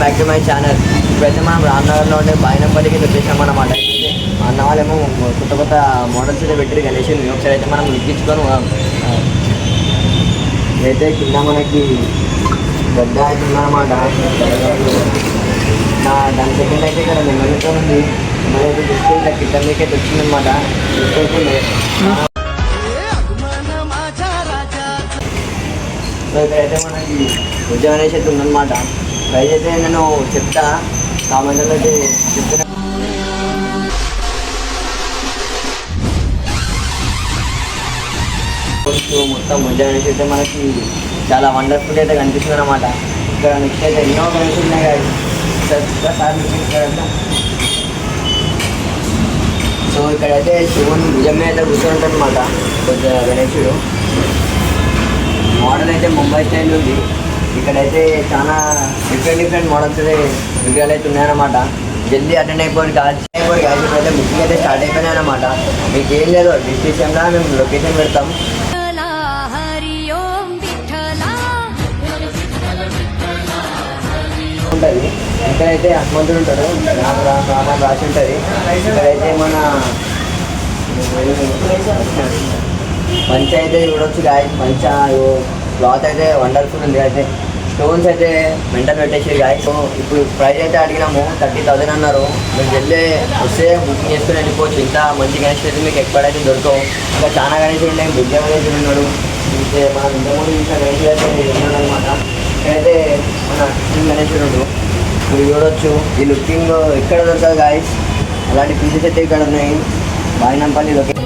Back to my channel. ఇప్పుడైతే మనం రామ్నగర్లో ఉండే బాయినంపల్లికి వచ్చేసాం అన్నమాట. అన్న వాళ్ళేమో కొత్త కొత్త మోడల్స్ అయితే పెట్టి గణేషుని ఒకసారి అయితే మనం ఎక్కించుకొని అయితే కింద మనకి గడ్డ అవుతుందన్నమాట. దాని సెకండ్ అయితే ఇక్కడ మెమరీతో ఉంది. మరి అయితే చూస్తే ఇట్లా కింద మీకైతే వచ్చిందనమాట. చూసుకోకుండా సో ఇక్కడైతే మనకి ఉద్యోగం అనేసి అయితే ఉందన్నమాట. ప్రైజ్ అయితే నేను చెప్తా, కామెంట్లో అయితే చెప్తున్నా. మొత్తం ఉద్యోగం అనేసి అయితే మనకి చాలా వండర్ఫుల్ అయితే కనిపిస్తుంది అనమాట. ఇక్కడ నెక్స్ట్ అయితే ఎన్నో గణేషులు ఉన్నాయి కదా. సో ఇక్కడైతే శివుని నిజమే అయితే కూర్చొని అనమాట. కొంచెం గణేశుడు మోడల్ అయితే ముంబై స్టైల్ ఉంది. ఇక్కడైతే చాలా డిఫరెంట్ మోడల్స్ అయితే విగ్రహాలు అయితే ఉన్నాయన్నమాట. జల్దీ అటెండ్ అయిపోయి కాదు ఇప్పుడైతే బుకింగ్ అయితే స్టార్ట్ అయిపోయినాయి అనమాట. మీకు ఏం లేదు, డిస్క్రిప్షన్లో మేము లొకేషన్ పెడతాం. ఉంటుంది ఇక్కడైతే హనుమంతుడు ఉంటాడు, రామ రాసి ఉంటుంది. ఇక్కడైతే మన మంచి అయితే చూడొచ్చు గాయ. మంచి క్లాత్ అయితే వండర్ఫుల్ ఉంది. అయితే స్టోన్స్ అయితే మెంటల్ పెట్టేసి గాయ. సో ఇప్పుడు ప్రైస్ అయితే అడిగినాము 30,000 అన్నారు. మీరు వెళ్ళే వస్తే బుకింగ్ చేసుకుని వెళ్ళిపోవచ్చు. ఇంత మంచి గణేష్ అయితే మీకు ఎక్కడైతే దొరకవు. ఇంకా చాలా గణేషులు ఉన్నాయి. బుద్ధ గణేషులు ఉన్నాడు. ఇంకే మనం ఇంతకుముందు ఇంకా గణేషులు అయితే ఉన్నాడు అనమాట. ఇక్కడైతే మన కృష్ణ గణేశుడు మీరు చూడొచ్చు. ఈ లుకింగ్ ఎక్కడ దొరకదు గాయస్. అలాంటి పీసెస్ అయితే ఇక్కడ ఉన్నాయి బాయినంపల్లి లొకేషన్.